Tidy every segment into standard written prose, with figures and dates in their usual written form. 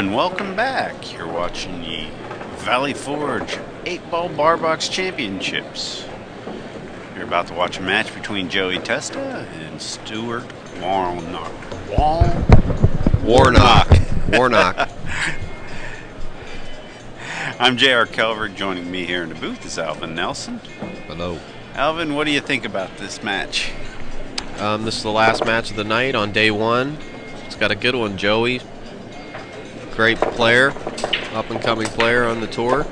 and welcome back. You're watching the Valley Forge 8-Ball Bar Box Championships. You're about to watch a match between Joey Testa and Stewart Warnock. Warnock. I'm J.R. Kelver. Joining me here in the booth is Alvin Nelson. Hello. Alvin, what do you think about this match? This is the last match of the night on day one. It's got a good one, Joey. Great player, up-and-coming player on the tour.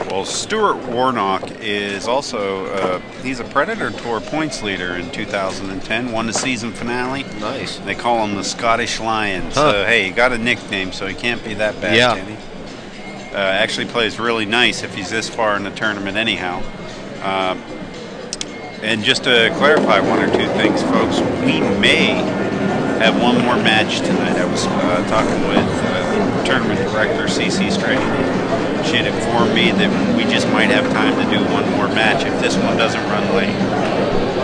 Well, Stewart Warnock is also, he's a Predator Tour points leader in 2010, won the season finale. Nice. They call him the Scottish Lion. Huh. So, hey, he got a nickname, so he can't be that bad, yeah. can he? Actually plays really nice if he's this far in the tournament anyhow. And just to clarify one or two things, folks, we may have one more match tonight. I was talking with tournament director C.C. Strait. She had informed me that we just might have time to do one more match if this one doesn't run late.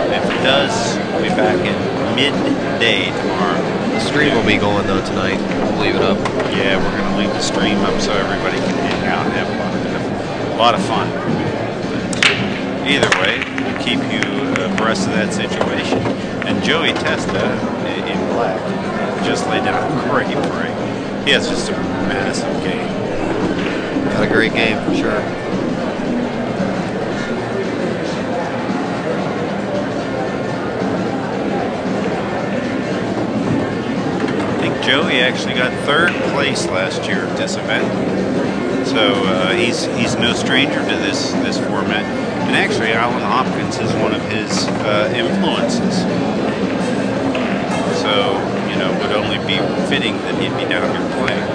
If it does, we'll be back at midday tomorrow. The stream will be going though tonight. We'll leave it up. Yeah, we're going to leave the stream up so everybody can hang out and have a lot of fun. But either way, we'll keep you abreast of that situation. And Joey Testa in black just laid down a great break. He has just a massive game. Got a great game for sure. I think Joey actually got third place last year at this event, so he's no stranger to this format. And actually, Alan Hopkins is one of his influences. So, you know, it would only be fitting that he'd be down here playing.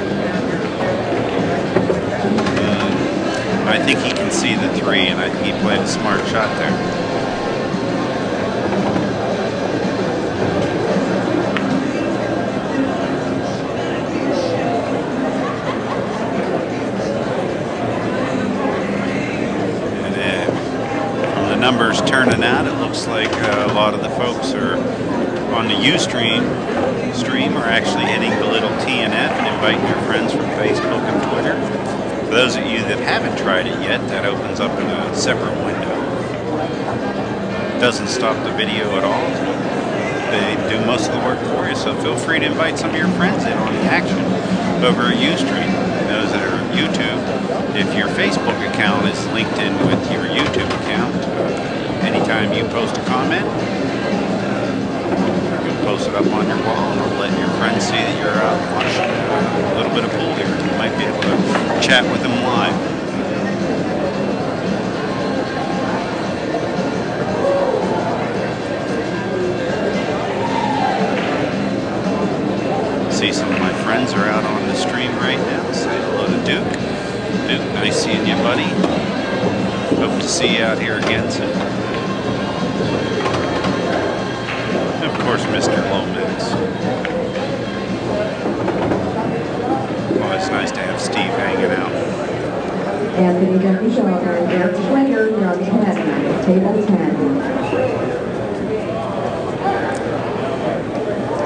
I think he can see the three, and I think he played a smart shot there. And from the numbers turning out, it looks like a lot of the folks are on the Ustream stream are actually hitting the little T and F and inviting your friends from Facebook and Twitter. For those of you that haven't tried it yet, that opens up in a separate window. Doesn't stop the video at all. They do most of the work for you, so feel free to invite some of your friends in on the action over at Ustream. Those that are on YouTube, if your Facebook account is linked in with your YouTube account, anytime you post a comment, post it up on your wall and let your friends see that you're out watching a little bit of pool here. You might be able to chat with them live. See, some of my friends are out on the stream right now. Say hello to Duke. Duke, nice seeing you, buddy. Hope to see you out here again soon. Of course, Mr. Lomax. Well, it's nice to have Steve hanging out. Anthony Duffy and Eric Schwenger, you're on 10, table 10.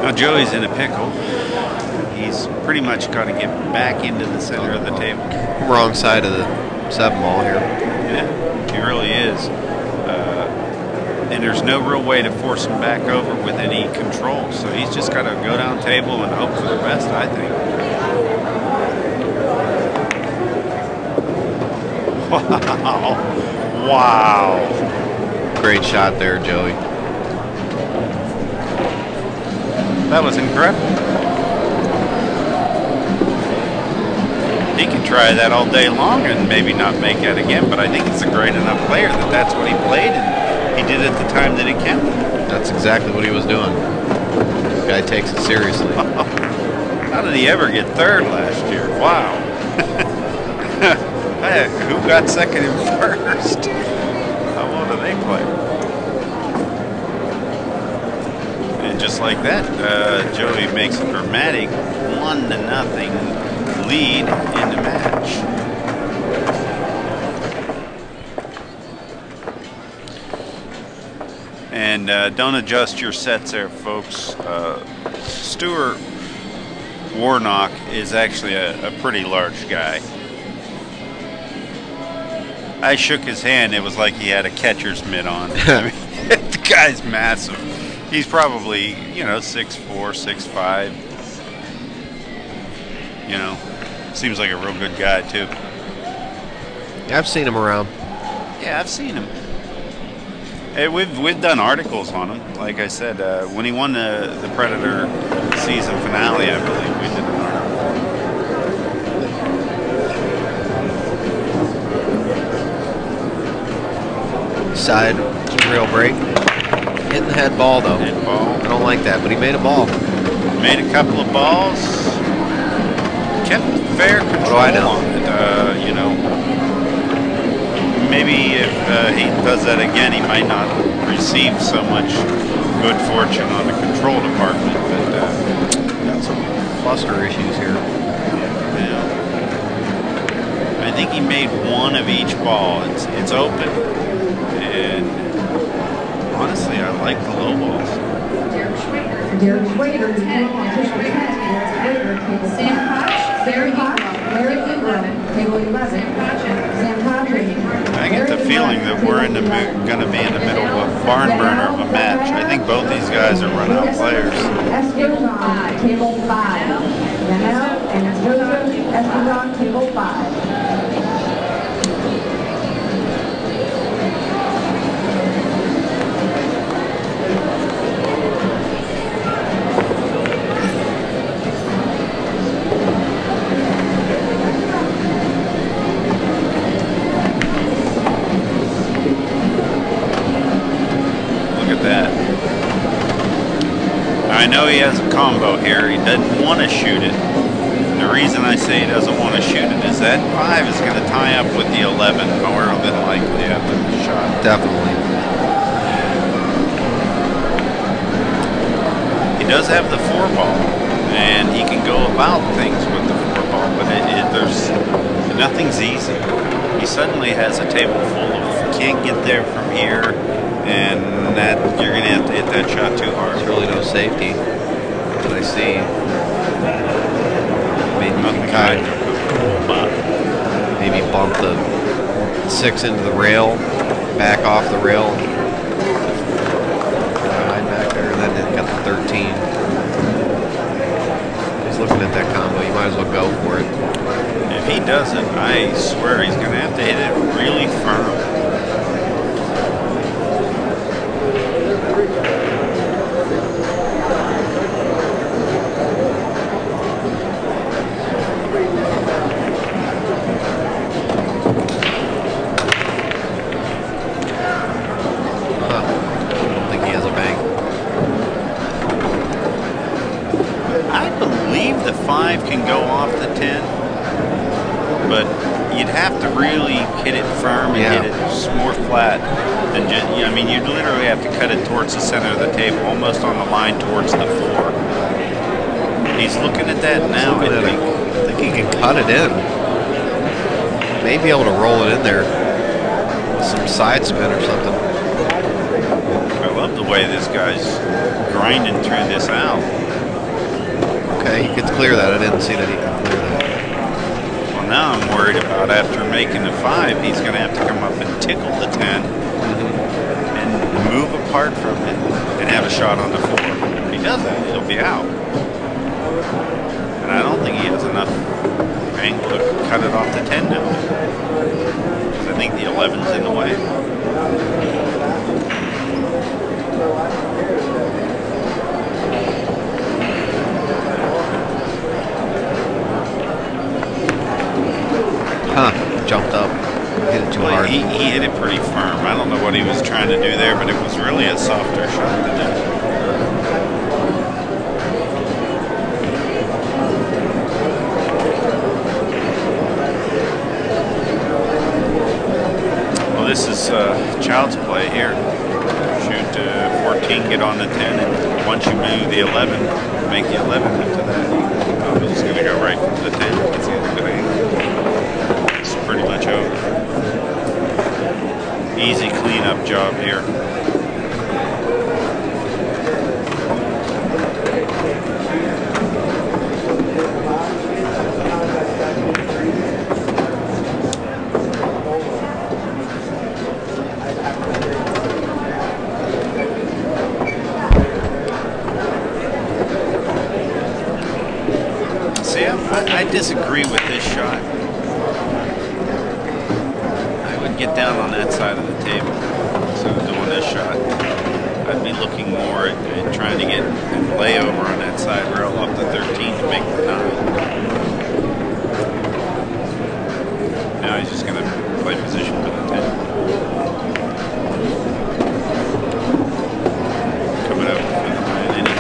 Now, Joey's in a pickle. He's pretty much got to get back into the center of the table. Wrong side of the 7-ball here. Yeah, he really is. And there's no real way to force him back over with any control. So he's just got to go down table and hope for the best, I think. Wow. Wow. Great shot there, Joey. That was incredible. He can try that all day long and maybe not make it again, but I think he's a great enough player that that's what he played, and he did it the time that it counted. That's exactly what he was doing. This guy takes it seriously. How did he ever get third last year? Wow. Hey, who got second and first? How well do they play? And just like that, Joey makes a dramatic 1-0 lead in the match. And don't adjust your sets there, folks. Stewart Warnock is actually a pretty large guy. I shook his hand. It was like he had a catcher's mitt on. I mean, the guy's massive. He's probably, you know, 6'4", 6'5". You know, seems like a real good guy too. I've seen him around. Yeah, I've seen him. Hey, we've done articles on him. Like I said, when he won the Predator season finale, I believe we did an article. Side rail break. Hitting the head ball though. Head ball. I don't like that, but he made a ball. Made a couple of balls. Kept fair control on it. You know, maybe if he does that again, he might not receive so much good fortune on the control department. But got some cluster issues here. Yeah. I think he made one of each ball. It's open, and honestly, I like the low balls. Derek Schwader, Sam Koch, Larry Ingram, table 11. Sam Koch. I get the feeling that we're going to be in the middle of a barn burner of a match. I think both these guys are run-out players. Espozon, table 5. Yanel and Joseph Espozon, table 5. I know he has a combo here. He doesn't want to shoot it. The reason I say he doesn't want to shoot it is that 5 is going to tie up with the 11 more than likely after the shot. Definitely. He does have the 4 ball, and he can go about things with the 4 ball, but nothing's easy. He suddenly has a table full of can't get there from here, and that you're going to have to hit that shot too hard. There's really no safety that I see. Maybe you can kind of maybe bump the 6 into the rail, back off the rail, hide back there, and then it got the 13. He's looking at that combo. You might as well go for it. If he doesn't, I swear he's going to have to hit it really firm. Can go off the 10, but you'd have to really hit it firm and hit it more flat than just, I mean, you'd literally have to cut it towards the center of the table, almost on the line towards the floor. He's looking at that now. I think he can cut it in. May be able to roll it in there with some side spin or something. I love the way this guy's grinding through this out. Okay, he could clear that. I didn't see that he could clear that. Well, now I'm worried about after making the 5, he's going to have to come up and tickle the 10 and move apart from it and have a shot on the 4. If he does that, he'll be out. And I don't think he has enough angle to cut it off the 10 now. Because I think the 11's in the way. Jumped up, hit it too hard. He hit it pretty firm. I don't know what he was trying to do there, but it was really a softer shot than that. Well, this is child's play here. Shoot 14, get on the 10, and once you move the 11, make the 11 into that. I'm just going to go right to the 10. It's a good angle. Pretty much over. Easy cleanup job here. disagree with this shot. I would get down on that side of the table instead of doing this shot. I'd be looking more at trying to get a layover on that side rail up to 13 to make the 9. Now he's just going to play position for the 10. Coming up for the 9 inning.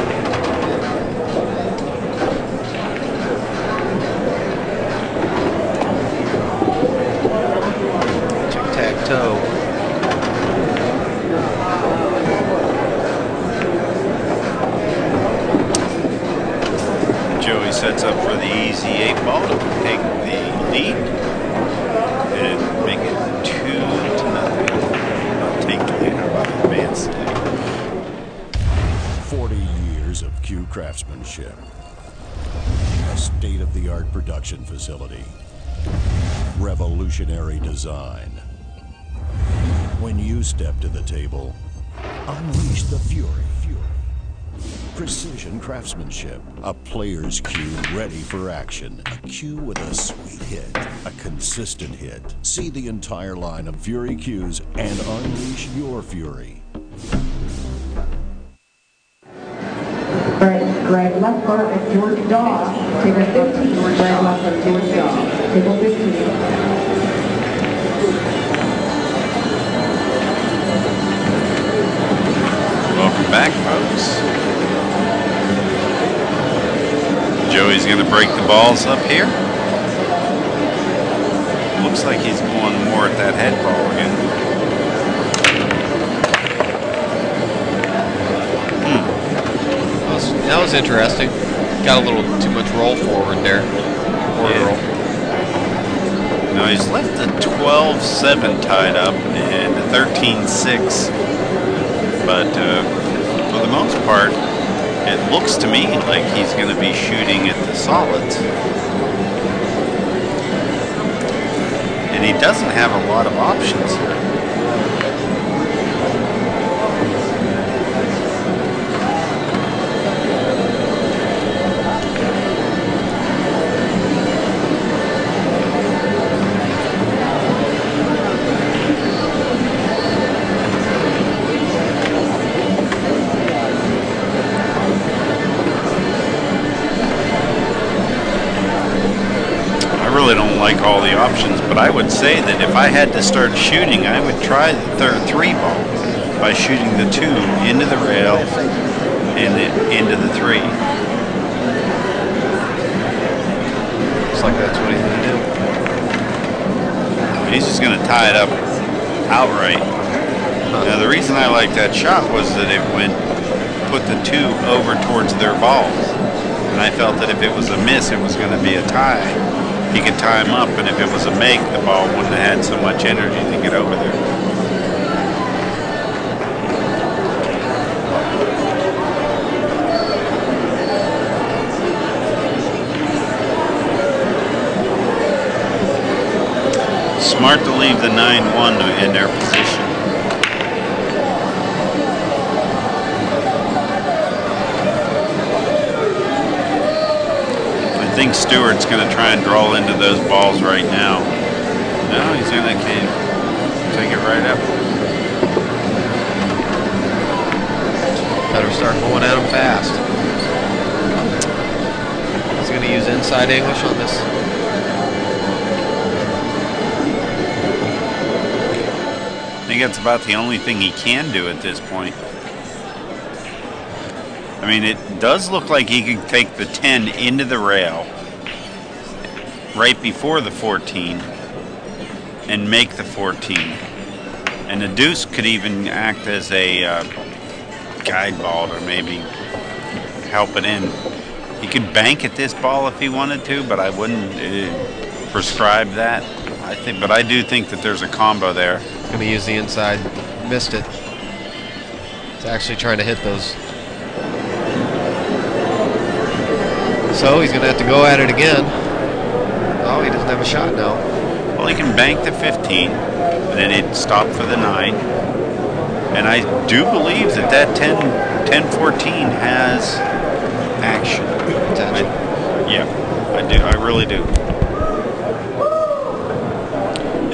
Tic-tac-toe. Joey sets up for the easy 8 ball to take the lead and make it 2-0. I'll take the lead. How about advance the lead? 40 years of Q Craftsmanship. A state-of-the-art production facility. Revolutionary design. When you step to the table, unleash the fury. Precision craftsmanship. A player's cue ready for action. A cue with a sweet hit. A consistent hit. See the entire line of Fury cues and unleash your fury. All right, Greg Leffler and George Daw. Table 15. Greg Leffler, George Daw. Table 15. Welcome back, folks. Joey's going to break the balls up here. Looks like he's going more at that head ball again. That was interesting. Got a little too much roll forward there. Yeah. Now he's left the 12-7 tied up and the 13-6. But for the most part, it looks to me like he's going to be shooting at the solids. And he doesn't have a lot of options here. Like all the options, but I would say that if I had to start shooting, I would try the third 3 ball by shooting the 2 into the rail and into the 3. Looks like that's what he's going to do. He's just going to tie it up outright. Now the reason I liked that shot was that it went put the 2 over towards their balls, and I felt that if it was a miss, it was going to be a tie. He could tie him up, and if it was a make, the ball wouldn't have had so much energy to get over there. Smart to leave the 9-1 in their position. I think Stewart's going to try and draw into those balls right now. No, he's going to take it right up. Better start going at him fast. He's going to use inside English on this. I think that's about the only thing he can do at this point. I mean, it does look like he could take the 10 into the rail right before the 14 and make the 14. And the deuce could even act as a guide ball to maybe help it in. He could bank at this ball if he wanted to, but I wouldn't prescribe that. But I do think that there's a combo there. He's going to use the inside. Missed it. He's actually trying to hit those. So he's going to have to go at it again. Oh, he doesn't have a shot now. Well, he can bank the 15, and then he'd stop for the 9. And I do believe that that 10-14 has action. Potential. Yeah. I do. I really do.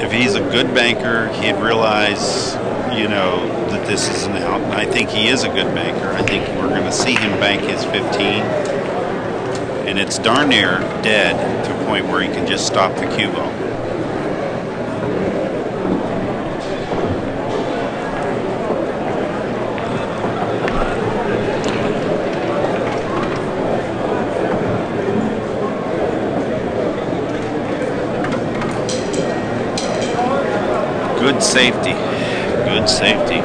If he's a good banker, he'd realize, you know, that this is an out. And I think he is a good banker. I think we're going to see him bank his 15. And it's darn near dead to a point where he can just stop the cue ball. Good safety. Good safety.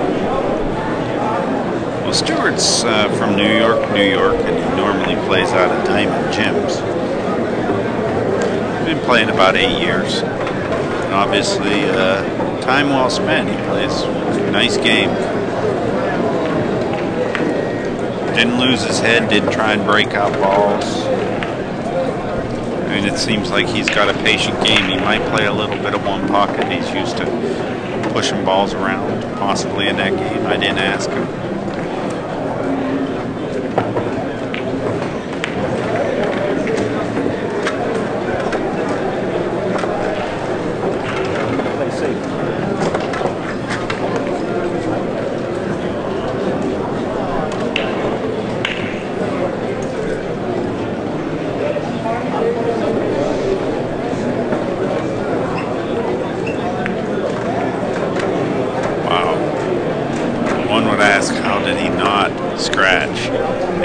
Well, Stewart's from New York, and he normally plays out of Diamond Gyms. Been playing about 8 years. And obviously, time well spent. He plays a nice game. Didn't lose his head, didn't try and break out balls. I mean, it seems like he's got a patient game. He might play a little bit of one pocket. He's used to pushing balls around, possibly in that game. I didn't ask him.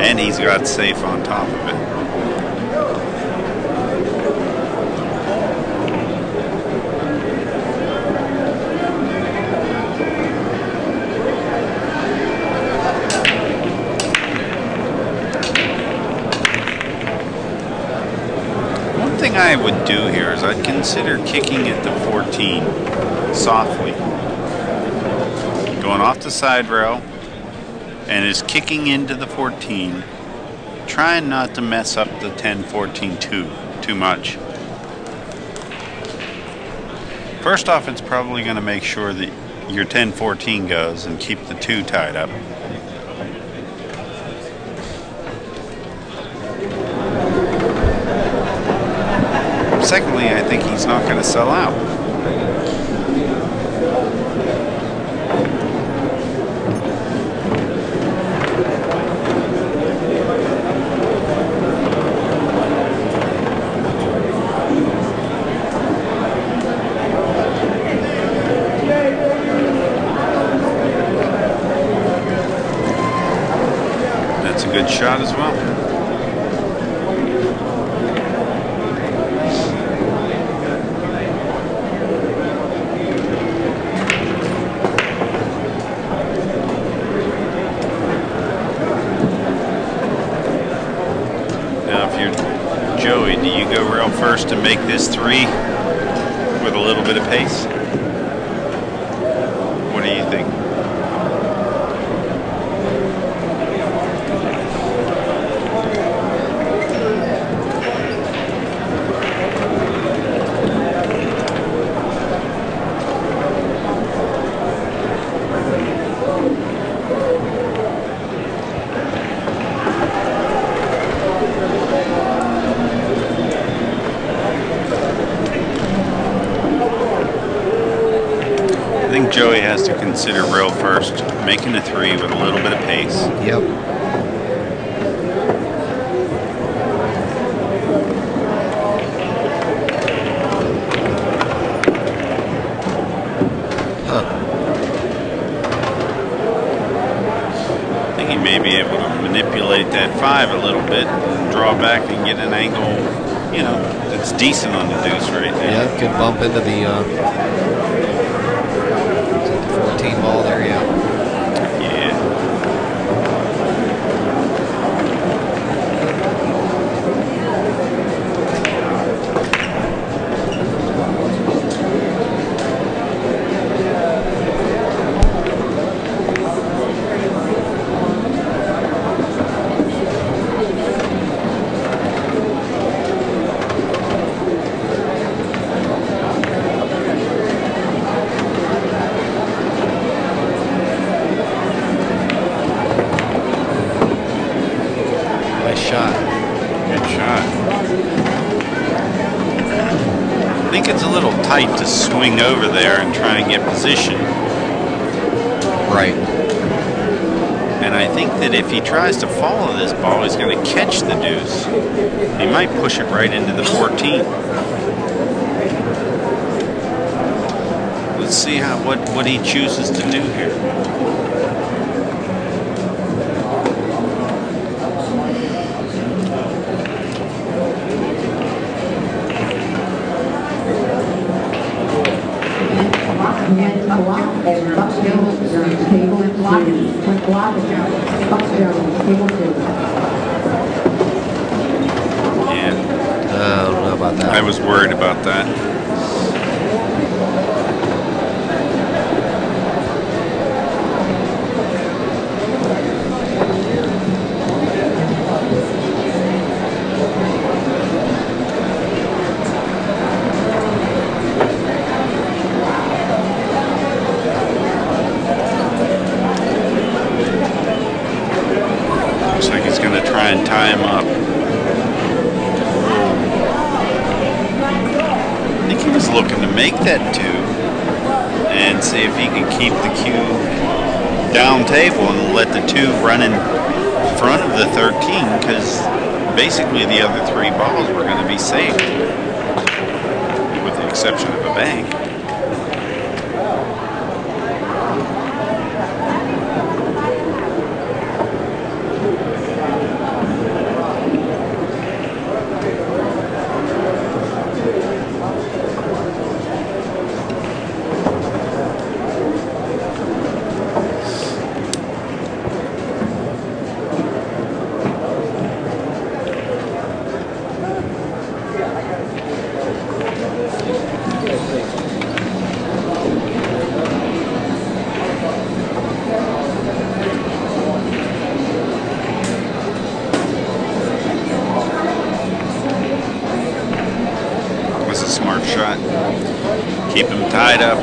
And he's got safe on top of it. One thing I would do here is I'd consider kicking at the 14 softly. Going off the side rail. And is kicking into the 14, trying not to mess up the 10-14 too much. First off, it's probably going to make sure that your 10-14 goes and keep the 2 tied up. Secondly, I think he's not going to sell out. Good shot as well. Now if you're Joey, do you go rail first and make this 3 with a little bit of pace? What do you think? Joey has to consider rail first, making a 3 with a little bit of pace. Yep. I think he may be able to manipulate that 5 a little bit and draw back and get an angle, you know, that's decent on the deuce right there. Yeah, could bump into the 14 ball there, yeah. Yeah. height to swing over there and try and get position. Right. And I think that if he tries to follow this ball, he's going to catch the deuce. He might push it right into the 14. Let's see what he chooses to do here. Yeah. I don't know about that. I was worried about that. Looks like he's going to try and tie him up. I think he was looking to make that 2 and see if he can keep the cue down table and let the 2 run in front of the 13, because basically the other 3 balls were going to be safe, with the exception of a bank. Shot. Keep him tied up.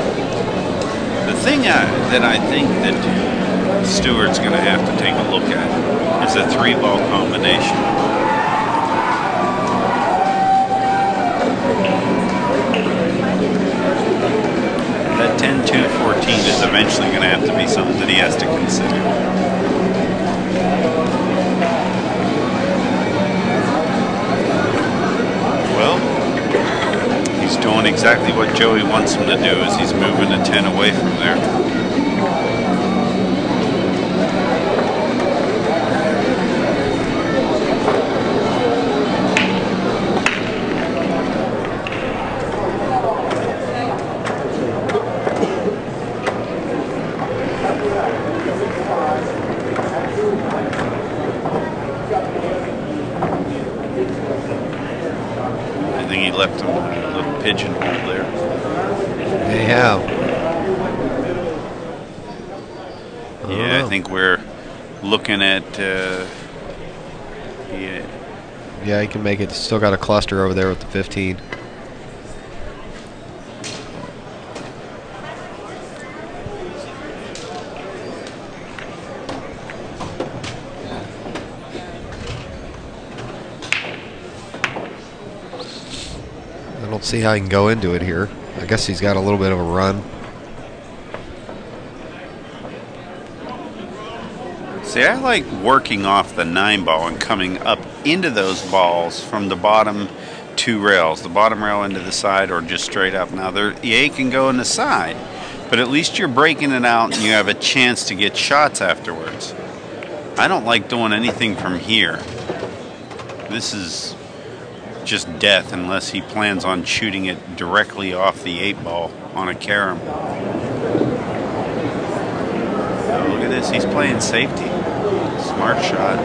The thing that I think that Stewart's going to have to take a look at is a 3-ball combination. That 10-2-14 is eventually going to have to be something that he has to consider. Doing exactly what Joey wants him to do, is he's moving a 10 away from there. I think he left him a little pigeonhole there. Yeah. Yeah, I think we're looking at. Yeah, he can make it. Still got a cluster over there with the 15. I don't see how he can go into it here. I guess he's got a little bit of a run. See, I like working off the 9-ball and coming up into those balls from the bottom 2 rails, the bottom rail into the side or just straight up. Now, the 8 can go in the side, but at least you're breaking it out and you have a chance to get shots afterwards. I don't like doing anything from here. This is just death unless he plans on shooting it directly off the 8-ball on a carom. Oh, look at this, he's playing safety. Smart shot.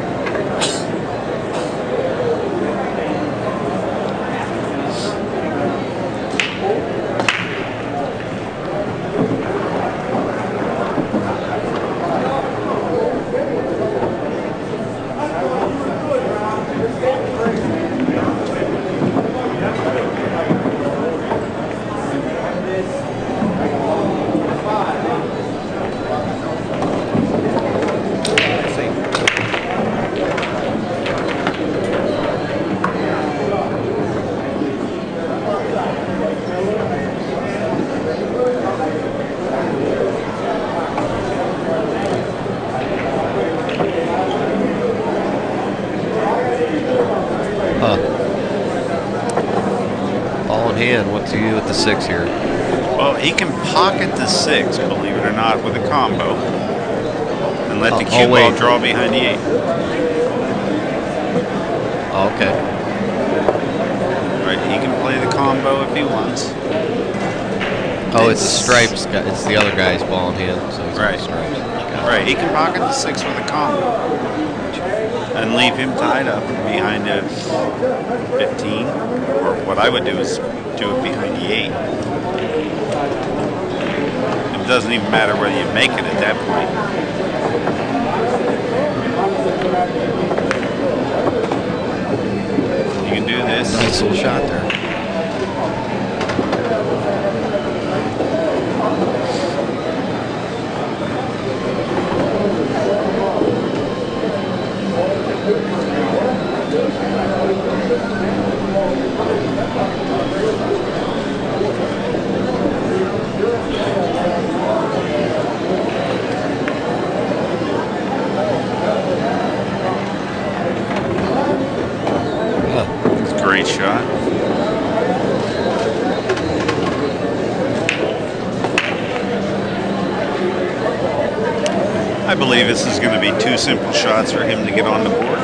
What's he do with the 6 here? Well, he can pocket the 6, believe it or not, with a combo, and let the cue ball draw behind the 8. Oh, okay. Right, he can play the combo if he wants. Oh, it's the stripes. It's the other guy's ball in hand, so he's right. Stripes. Right, he can pocket the 6 with a combo and leave him tied up behind a 15, or what I would do is do it behind the 8. It doesn't even matter whether you make it at that point. You can do this. Nice little shot there. Great shot. I believe this is going to be 2 simple shots for him to get on the board.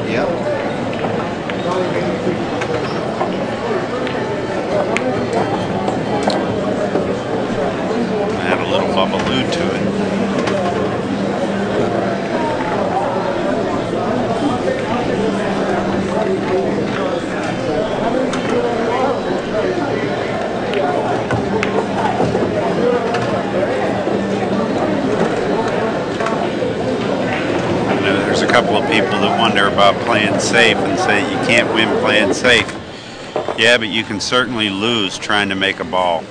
Yep. Add a little bubbaloo to it. There's a couple of people that wonder about playing safe and say you can't win playing safe. Yeah, but you can certainly lose trying to make a ball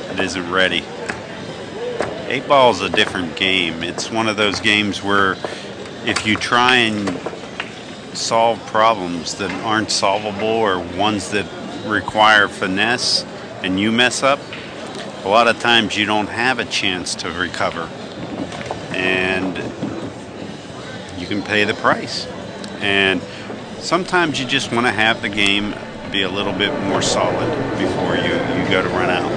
that isn't ready. 8-ball is a different game. It's one of those games where if you try and solve problems that aren't solvable or ones that require finesse and you mess up, a lot of times you don't have a chance to recover. And you can pay the price. And sometimes you just want to have the game be a little bit more solid before you go to run out.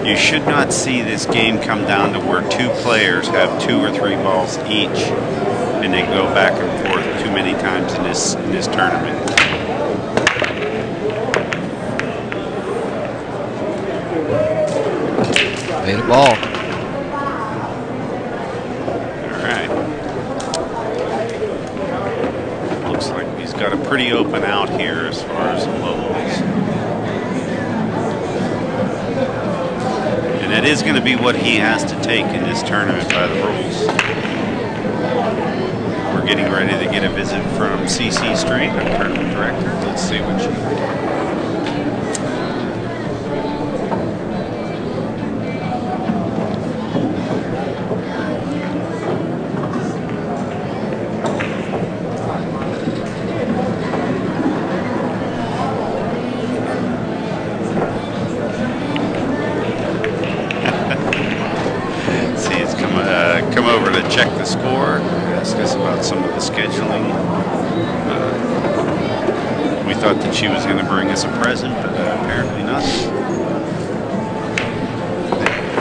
You should not see this game come down to where 2 players have 2 or 3 balls each and they go back and forth too many times in this tournament. Made a ball. Got a pretty open out here as far as the levels. And that is going to be what he has to take in this tournament by the rules. We're getting ready to get a visit from CC Straight, our tournament director. Let's see what she... check the score, ask us about some of the scheduling. We thought that she was going to bring us a present, but apparently not.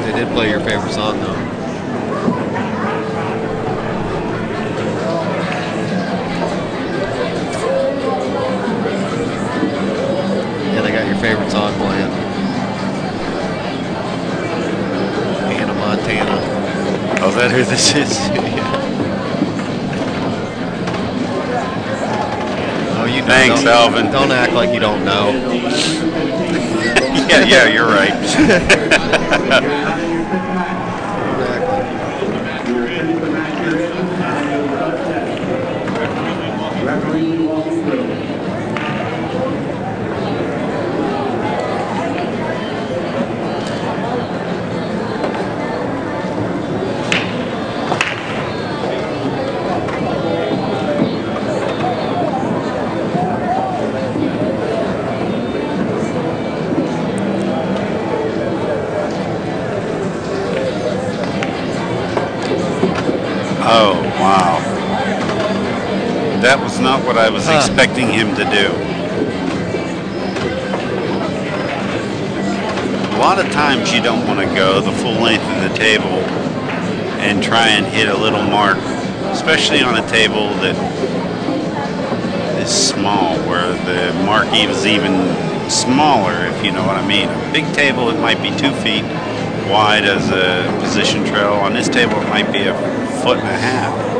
They did play your favorite song, though. Yeah, they got your favorite song playing. Hannah Montana. Oh, is that who this is? Yeah. Oh, you know. Thanks, Alvin. Don't act like you don't know. yeah, you're right. Oh, wow. That was not what I was expecting him to do. A lot of times you don't want to go the full length of the table and try and hit a little mark, especially on a table that is small, where the mark is even smaller, if you know what I mean. A big table, it might be 2 feet wide as a position trail. On this table, it might be 1.5 feet.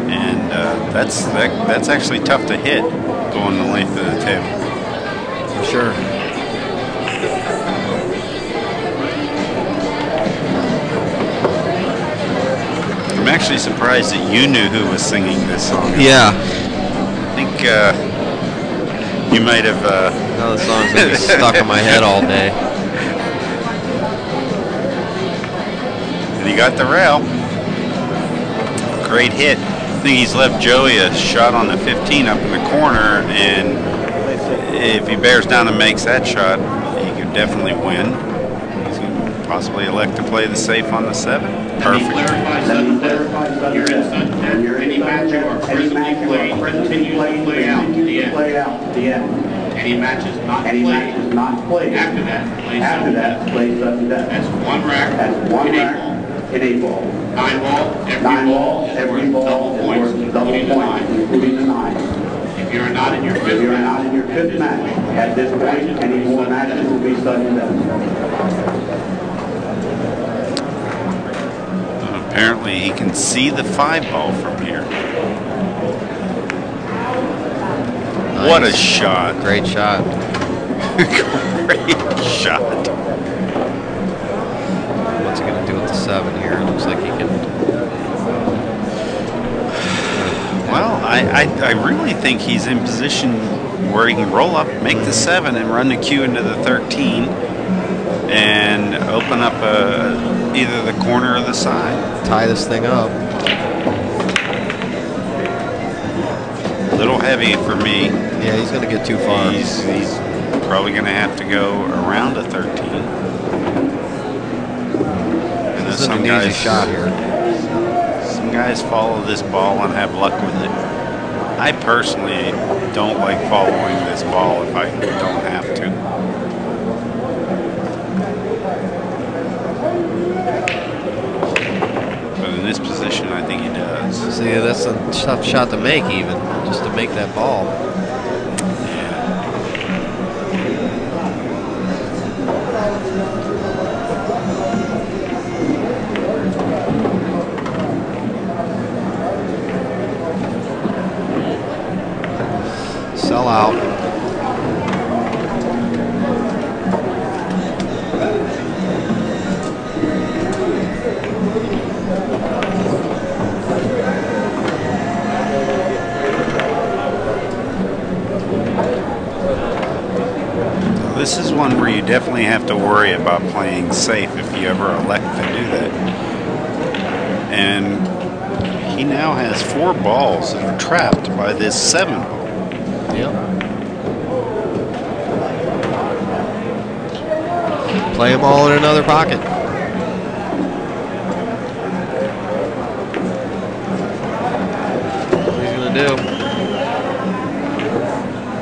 And that's actually tough to hit going the length of the table. For sure. I'm actually surprised that you knew who was singing this song. Yeah. I think you might have. Now the song's gonna be stuck in my head all day. And he got the rail. Great hit. I think he's left Joey a shot on the 15 up in the corner, and if he bears down and makes that shot, he could definitely win. He's going to possibly elect to play the safe on the 7. Perfect. You're in sunset. Any match you are presently playing continues to play out to the end. Any matches not played after that, play sudden death. That's 1 rack. In a ball. 9 ball. Every ball is worth double points, including the 9. If you're not in your fifth match at this point, any more matches will be sudden death. Apparently he can see the 5 ball from here. Nice. What a shot. Great shot. Great shot. What's he going to do with the 7 here? It looks like he can... Well, I really think he's in position where he can roll up, make the 7, and run the cue into the 13, and open up either the corner or the side. Tie this thing up. A little heavy for me. Yeah, he's going to get too far. He's probably going to have to go around a 13. And This is an easy shot here. Some guys follow this ball and have luck with it. I personally don't like following this ball if I don't have to. But in this position, I think he does. See, that's a tough shot to make, even just to make that ball. Sell out. This is one where you definitely have to worry about playing safe if you ever elect to do that. And he now has 4 balls that are trapped by this 7 ball. Yep. Play them all in another pocket. What he's going to do.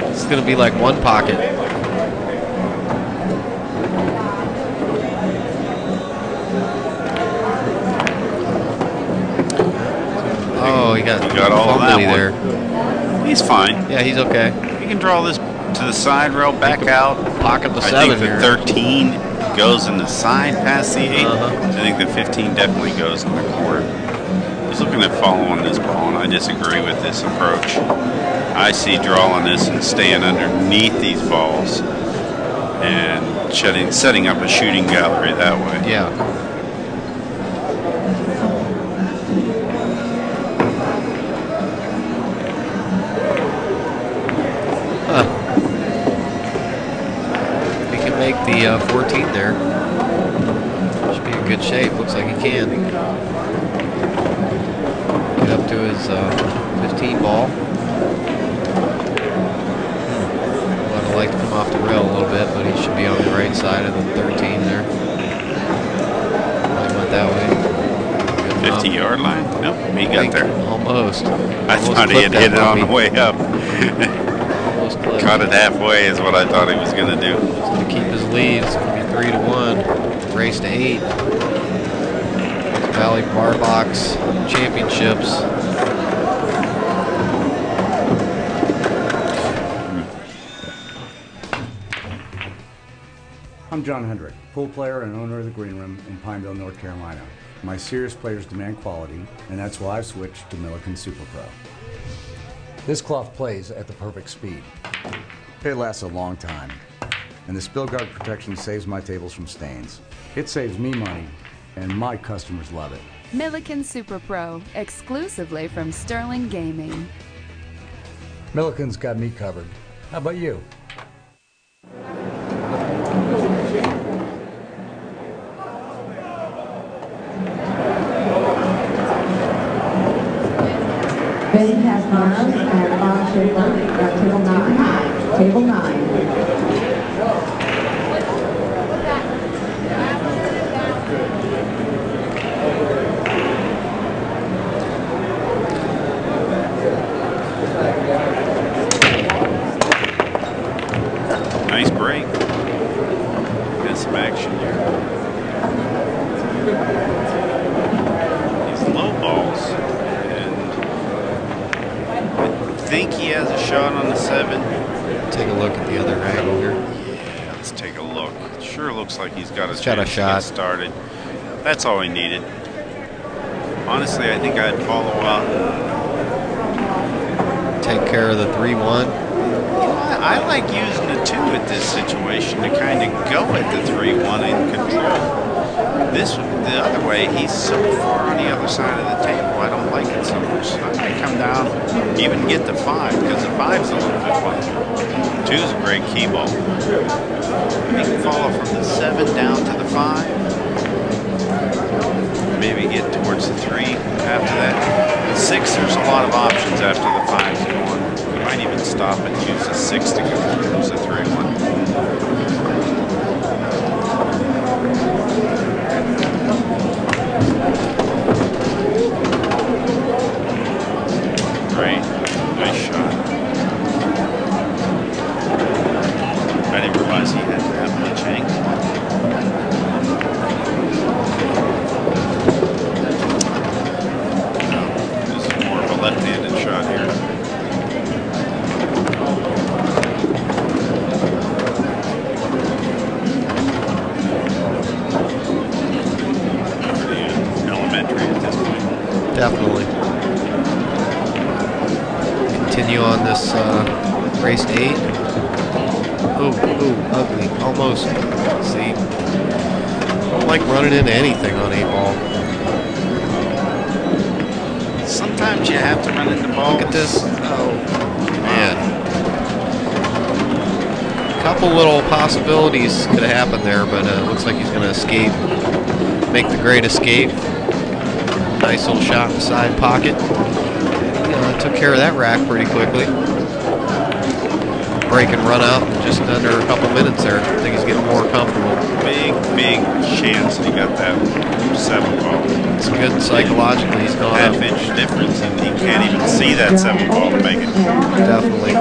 It's going to be like 1 pocket. Oh, he got all of that there. He's fine. Yeah, he's okay. You can draw this to the side rail, back out. Pocket the 7 I think the here. 13 goes in the side past the 8. Uh-huh. I think the 15 definitely goes in the corner. He's looking at following this ball, and I disagree with this approach. I see drawing this and staying underneath these balls and setting up a shooting gallery that way. Yeah. He can make the 14 there. Should be in good shape. Looks like he can. Get up to his 15 ball. Would have liked to come off the rail a little bit, but he should be on the right side of the 13 there. He went that way. Good 50-yard line? Nope, he got there. Almost. I thought he had hit it on the way up. Almost clipped. Caught it halfway is what I thought he was going to do. To keep his lead, it's going to be 3-1. Race to 8. Valley Bar Box Championships. I'm John Hendrick, pool player and owner of the Green Room in Pineville, North Carolina. My serious players demand quality, and that's why I've switched to Milliken Super Pro. This cloth plays at the perfect speed. It lasts a long time, and the spill guard protection saves my tables from stains. It saves me money, and my customers love it. Milliken Super Pro, exclusively from Sterling Gaming. Milliken's got me covered. How about you? Ben Casmaras and Bob Schaefer at table 9. Table 9. Nice break. Got some action here. These low balls. I think he has a shot on the 7. Take a look at the other angle here. Yeah, let's take a look. It sure looks like he's got a Got a chance to shot. get started. That's all he needed. Honestly, I think I'd follow up. Take care of the 3-1. I like using the 2 at this situation to kind of go at the 3-1 in control. The other way, he's so far on the other side of the table, I don't like it so much. So I might come down, even get the 5, because the 5's a little bit fun. 2's a great key ball. You can follow from the 7 down to the 5. Maybe get towards the 3 after that. 6, there's a lot of options after the 5's gone. You might even stop and use the 6 to go towards the 3-1. Great. Nice shot. I didn't realize he had that much angle. No, this is more of a left-handed shot here. Pretty elementary at this point. Definitely. Continue on this race to 8. Ooh, ugly. Almost. See? Don't like running into anything on 8 ball. Sometimes you have to run into balls. Look at this. Oh, man. A couple little possibilities could have happened there, but it looks like he's going to escape. Make the great escape. Nice little shot in the side pocket. Took care of that rack pretty quickly. Break and run out in just under a couple minutes there. I think he's getting more comfortable. Big chance he got that 7 ball. It's good psychologically. He's gone up. Half-inch difference, and he can't even see that 7 ball to make it. Definitely.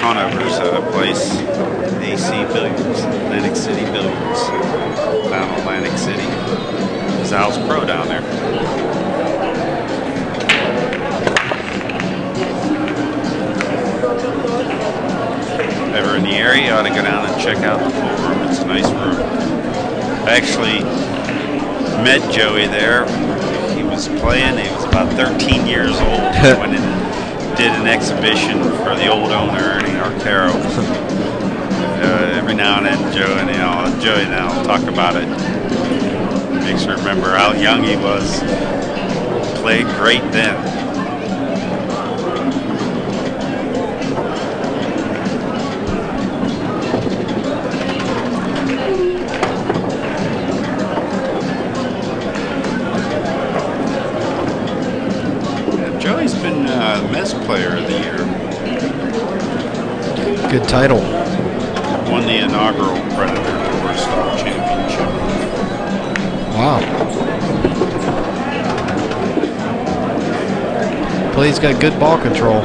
Conover's place, AC Billiards, Atlantic City Billiards, down Atlantic City. Sal's pro down there. Ever in the area, you ought to go down and check out the pool room. It's a nice room. I actually met Joey there. He was playing. He was about 13 years old. He went in and did an exhibition for the old owner, Ernie Arcaro. every now and then, Joey and I'll talk about it. Makes me remember how young he was. Played great then. Joey's been Mess Player of the Year. Good title. Won the inaugural Predator Tour Stock Championship. Wow. Play's got good ball control.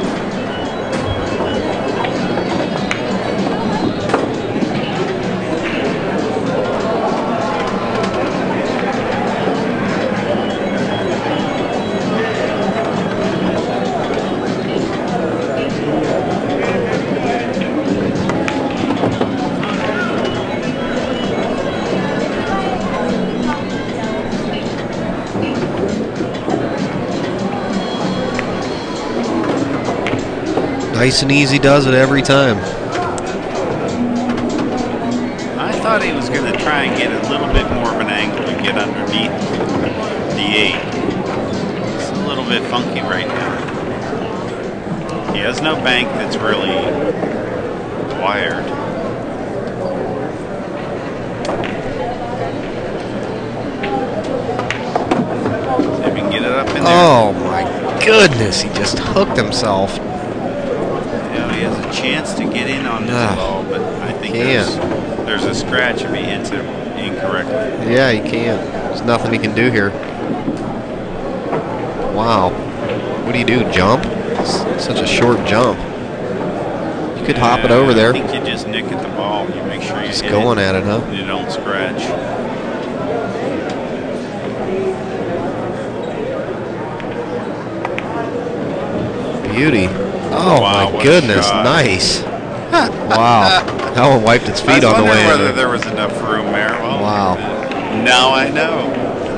Nice and easy does it every time. I thought he was going to try and get a little bit more of an angle to get underneath the 8. It's a little bit funky right now. He has no bank that's really wired. See if we can get it up in there. Oh my goodness, he just hooked himself. He has a chance to get in on this ball, but I think there's a scratch if he hits it incorrectly. Yeah, he can't. There's nothing he can do here. Wow. What do you do, jump? It's such a short jump. You could hop it over there. I think you just nick at the ball. You make sure you just hit going it, at it, huh? You don't scratch. Beauty. Oh wow, my goodness, nice. Wow. That one wiped its feet on the way in. I was wondering whether there was enough room there. Well, wow. Now I know.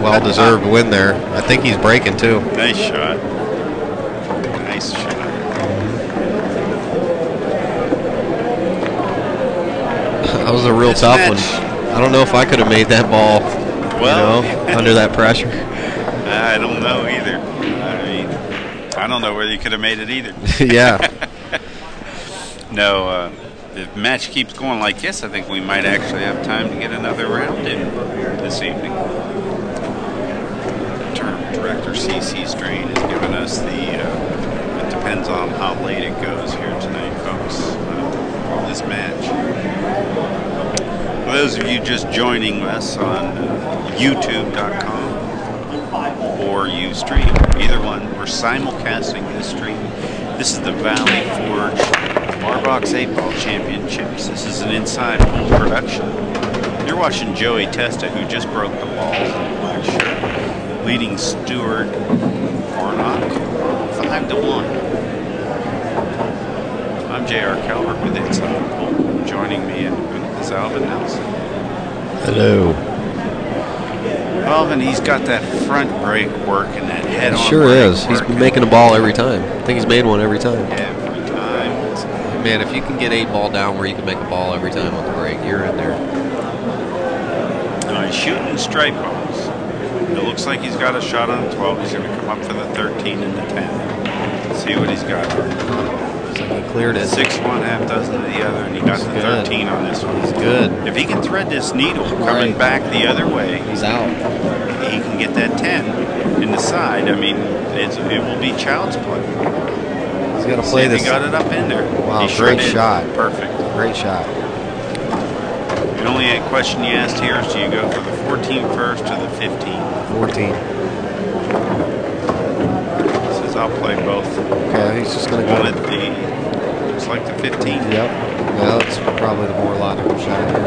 Well-deserved win there. I think he's breaking too. Nice shot. Nice shot. That was a real tough one. I don't know if I could have made that ball, well, under that pressure. I don't know either. I don't know whether you could have made it either. Yeah. No, if the match keeps going like this, I think we might actually have time to get another round in this evening. Tournament Director CC Strain has given us the, it depends on how late it goes here tonight, folks, this match. For those of you just joining us on YouTube.com, or Ustream, either one. We're simulcasting this stream. This is the Valley Forge Barbox 8-Ball Championships. This is an inside pool production. You're watching Joey Testa, who just broke the balls in the black shirt, leading Stewart Warnock 5-1. I'm J.R. Calvert with Inside Pool. Joining me in the booth is Alvin Nelson. Hello. Alvin, he's got that front brake working, that head-on It sure brake is. He's working. been making a ball every time. I think he's made one every time. Every time. Man, if you can get 8-ball down where you can make a ball every time with the brake, you're in there. He's shooting straight balls. It looks like he's got a shot on 12. He's going to come up for the 13 and the 10. Let's see what he's got. Looks like he cleared it. 6 one, half dozen of the other, and he got the 13 on this one. He's good. If he can thread this needle coming back the other way, he's out. He can get that 10 in the side. I mean, it will be child's play. He's got to play this. He got it up in there. Wow, he great sure shot. Perfect. Great shot. The only question you asked here is, do you go for the 14 first or the 15? 14. Says I'll play both. Okay, he's just going to go. Wanted the, looks like the 15. Yep. Yeah, that's probably the more logical shot here.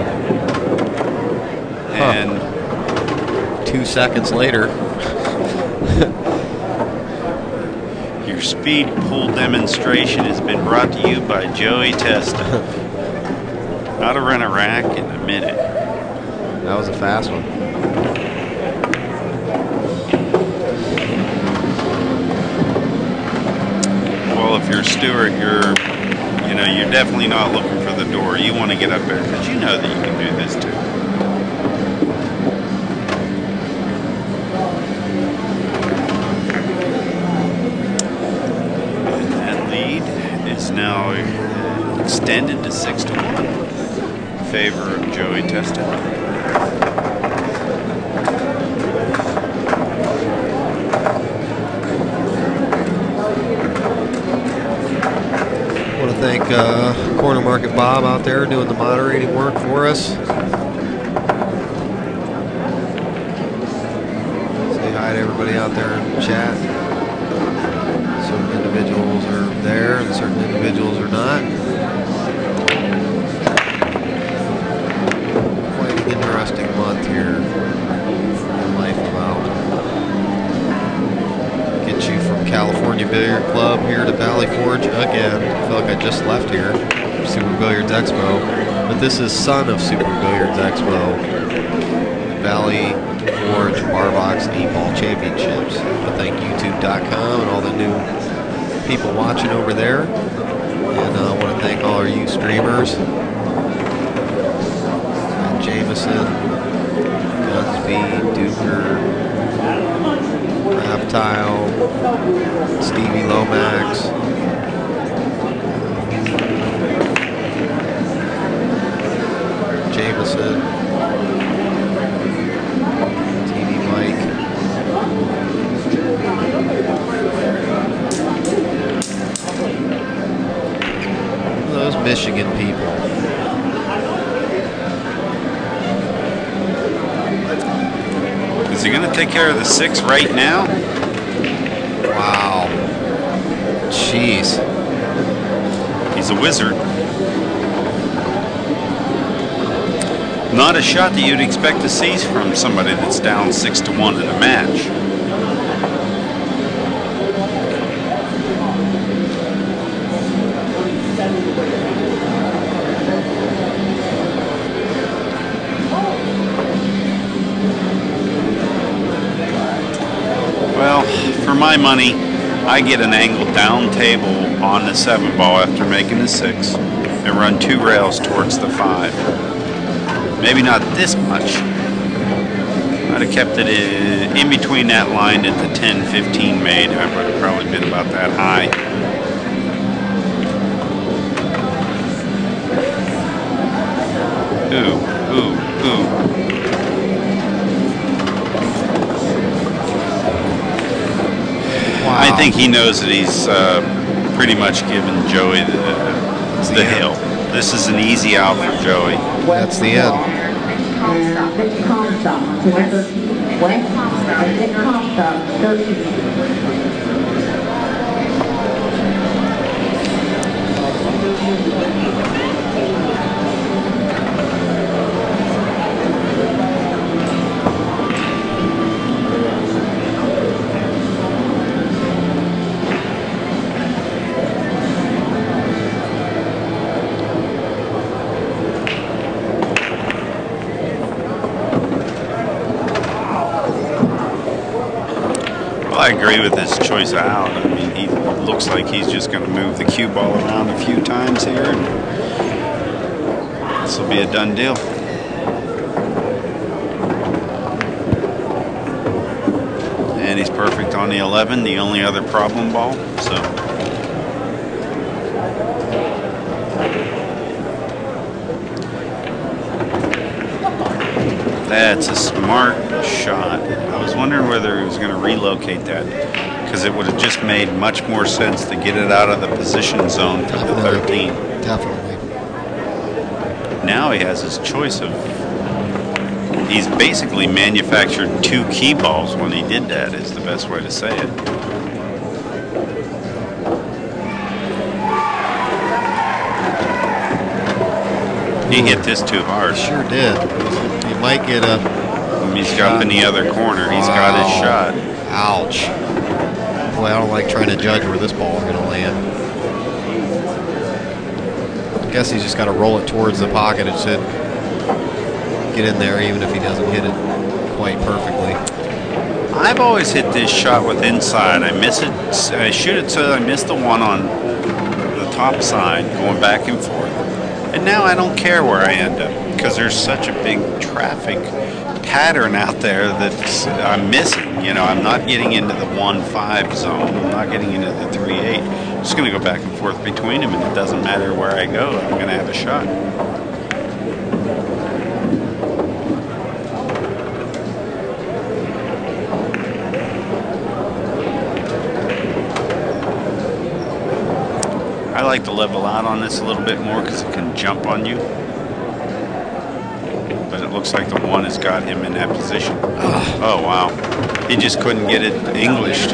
And 2 seconds later. Your speed pool demonstration has been brought to you by Joey Testa. How to run a rack in a minute. That was a fast one. Well, if you're Stewart, you're definitely not looking for the door. You want to get up there because you know that you can do this too. And that lead is now extended to 6-1 in favor of Joey Testa. Thank Corner Market Bob out there doing the moderating work for us. Say hi to everybody out there in the chat. Certain individuals are there and certain individuals are not. Quite an interesting month here in Life of Out. Get you from California Billiard Club here to Valley Forge again. I feel like I just left here, Super Billiards Expo. But this is son of Super Billiards Expo, Valley Forge Bar Box 8-Ball Championships. I thank YouTube.com and all the new people watching over there. And I want to thank all our you streamers. And Jameson, Gunsby, Duker, Raptile, Stevie Lomax, Jameson, TV Mike, those Michigan people. Is he going to take care of the 6 right now? Wow. Jeez. He's a wizard. Not a shot that you'd expect to see from somebody that's down 6-1 in a match. Well, for my money, I get an angled down table on the 7-ball after making the 6 and run 2 rails towards the 5. Maybe not this much. I'd have kept it in between that line at the 10-15 made. I would have probably been about that high. Ooh, ooh, ooh. Wow. I think he knows that he's pretty much given Joey the hill. This is an easy out for Joey. That's the end. Nick Comstock to the 13. West and Nick Comstock, 13. I agree with his choice out. I mean, he looks like he's just going to move the cue ball around a few times here. And this will be a done deal. And he's perfect on the 11, the only other problem ball. So that's a smart shot. I was wondering whether he was going to relocate that, because it would have just made much more sense to get it out of the position zone for the 13. Definitely. Now he has his choice of, he's basically manufactured 2 key balls when he did that, is the best way to say it. He hit this too hard. Sure did. You might get a... He's up in the other corner. He's got his shot. Ouch. Boy, I don't like trying to judge where this ball is going to land. I guess he's just got to roll it towards the pocket. It should get in there even if he doesn't hit it quite perfectly. I've always hit this shot with inside. I miss it. I shoot it so I miss the one on the top side going back and forth. And now I don't care where I end up because there's such a big traffic pattern out there that I'm missing. You know, I'm not getting into the 1-5 zone. I'm not getting into the 3-8. I'm just going to go back and forth between them, and it doesn't matter where I go. I'm going to have a shot. I like to level out on this a little bit more because it can jump on you. But it looks like the 1 has got him in that position. Oh, wow. He just couldn't get it Englished.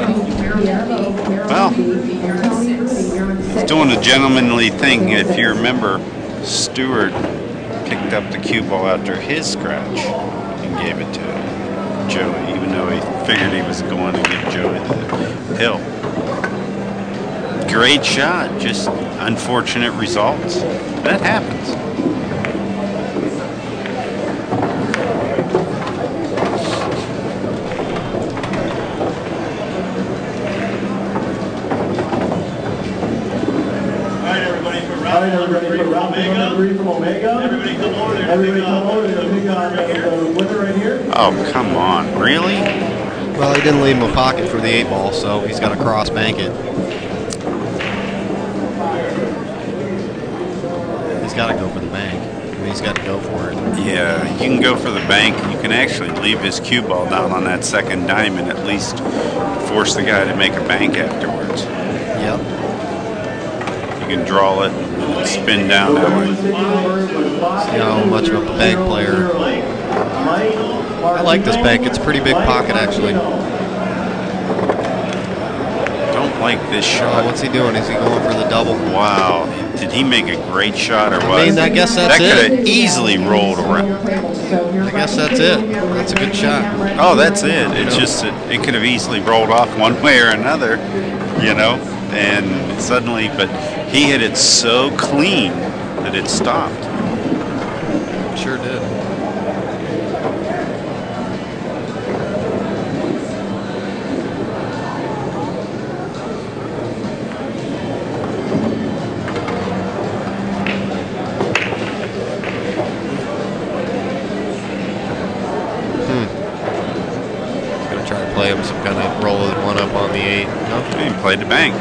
Well, he's doing a gentlemanly thing. If you remember, Stewart picked up the cue ball after his scratch and gave it to Joey, even though he figured he was going to give Joey the hill. Great shot, just unfortunate results. That happens. All right, everybody for round number 3 from Omega. Everybody come over there. Everybody come over there. Pick on the winner right here. Oh, come on. Really? Well, he didn't leave him a pocket for the 8-ball, so he's got to cross bank it. He's got to go for the bank. I mean, he's got to go for it. Yeah, you can go for the bank. You can actually leave his cue ball down on that second diamond, at least force the guy to make a bank afterwards. Yep. You can draw it and spin down that way. See how much of a bank player. I like this bank. It's a pretty big pocket, actually. Don't like this shot. Oh, what's he doing? Is he going for the double? Wow. Did he make a great shot or what? I mean, I guess that's that it. That could have easily rolled around. I guess that's it. That's a good shot. Oh, that's it. It's just that it could have easily rolled off one way or another, you know, and suddenly, but he hit it so clean that it stopped. Sure did. Play him some kind of roll with 1 up on the 8. No, he played the bank.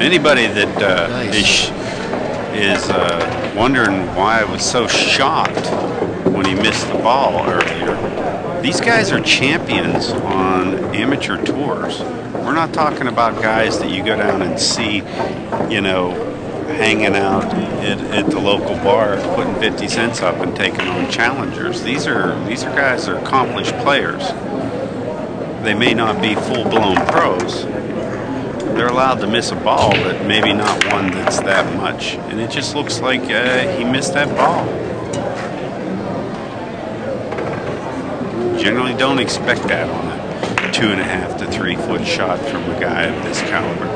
Anybody that nice. is wondering why I was so shocked when he missed the ball earlier, these guys are champions on amateur tours. We're not talking about guys that you go down and see, you know, hanging out at the local bar, putting 50 cents up and taking on challengers. These are guys that are accomplished players. They may not be full-blown pros. They're allowed to miss a ball, but maybe not one that's that much. And it just looks like he missed that ball. Generally don't expect that on a 2.5 to 3 foot shot from a guy of this caliber.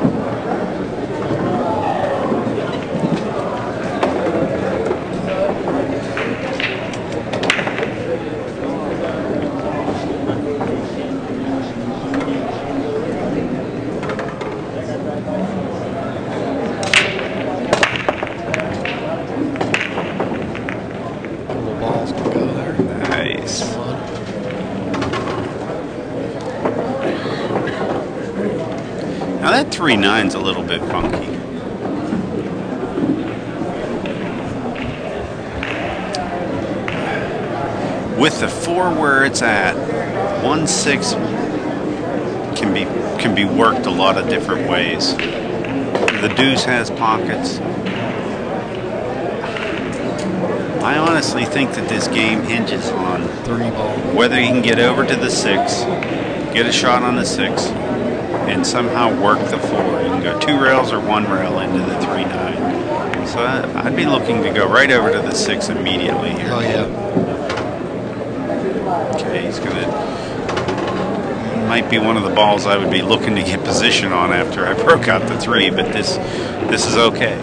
Now that 3-9's a little bit funky. With the 4 where it's at, 1-6 can be worked a lot of different ways. The deuce has pockets. I honestly think that this game hinges on 3-ball. Whether you can get over to the 6, get a shot on the 6, and somehow work the 4. You can go 2 rails or 1 rail into the 3-9. So I'd be looking to go right over to the 6 immediately here. Oh yeah. Okay, he's gonna. Might be one of the balls I would be looking to get position on after I broke out the 3, but this is okay.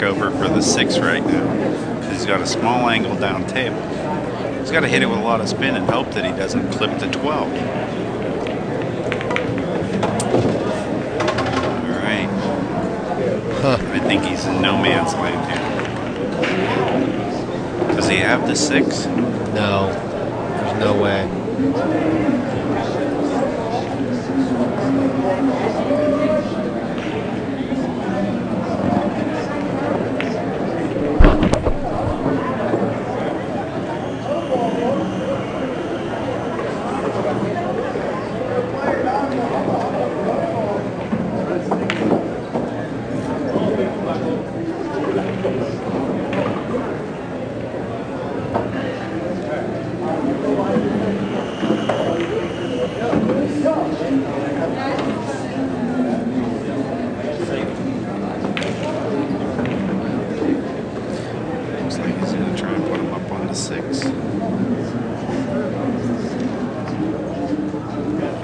back over for the 6 right now. He's got a small angle down table. He's got to hit it with a lot of spin and hope that he doesn't clip the 12. All right. I think he's in no man's land here. Does he have the 6? No, there's no way.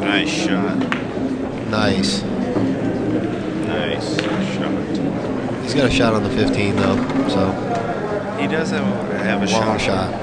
Nice shot. Nice. Nice shot. He's got a shot on the 15 though, so. He does have a long shot.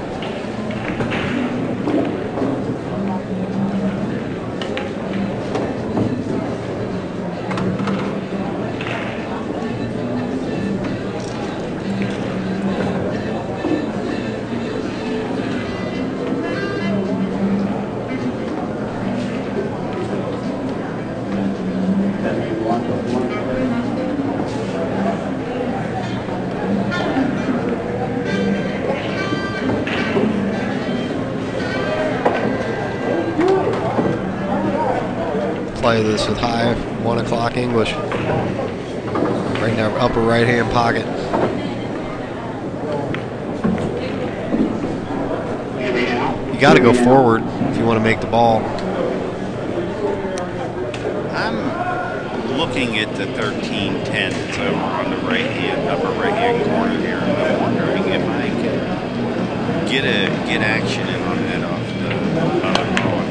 Play this with high 1 o'clock English. Right in our upper right hand pocket. You got to go forward if you want to make the ball. I'm looking at the 13-10 that's over on the right hand, upper right hand corner here. I'm wondering if I can get action in on that off the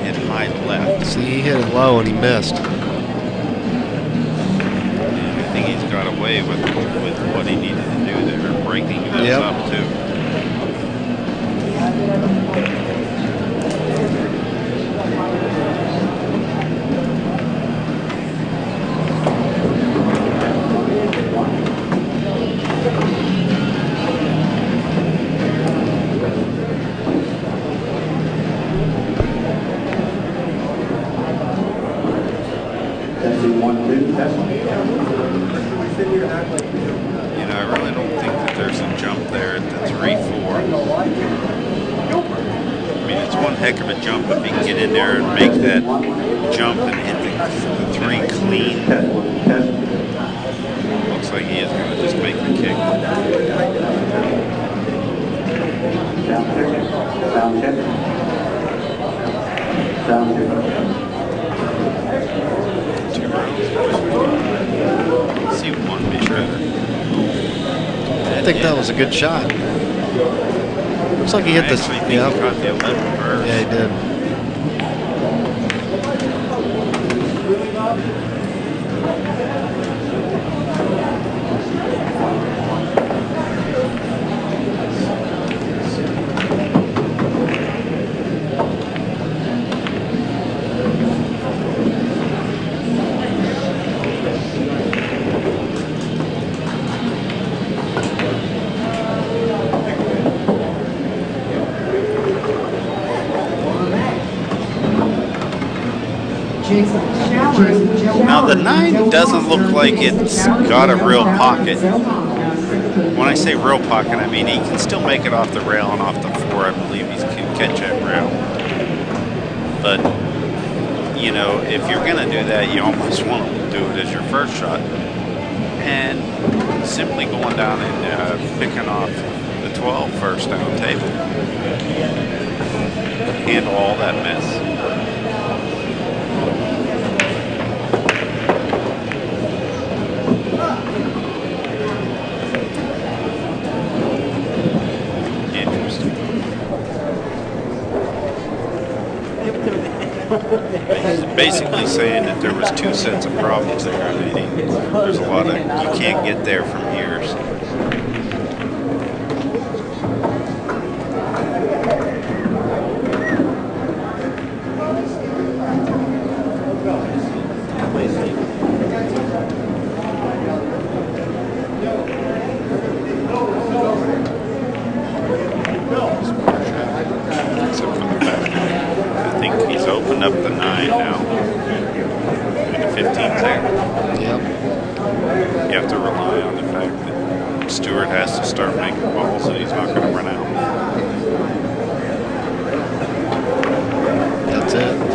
hit high left. See, he hit it low and he missed. And I think he's got away with what he needed to do there, breaking those up too. You know, I really don't think that there's a jump there at the 3-4. I mean, it's one heck of a jump if he can get in there and make that jump and hit the 3 clean. Looks like he is going to just make the kick. Sound check. Sound check. See one be better. I think that was a good shot. Looks like he hit this. He caught the 11 first. Yeah, he did. Now the 9 doesn't look like it's got a real pocket. When I say real pocket, I mean he can still make it off the rail and off the 4. I believe he can catch that rail. But, you know, if you're going to do that, you almost want to do it as your first shot. And simply going down and picking off the 12 first down table. Handle all that mess. He's basically saying that there was 2 sets of problems there. I mean, there's a lot of, you can't get there from here. So. He's opened up the 9 now. And the 15's there. Yep. You have to rely on the fact that Stewart has to start making balls and he's not going to run out. That's it.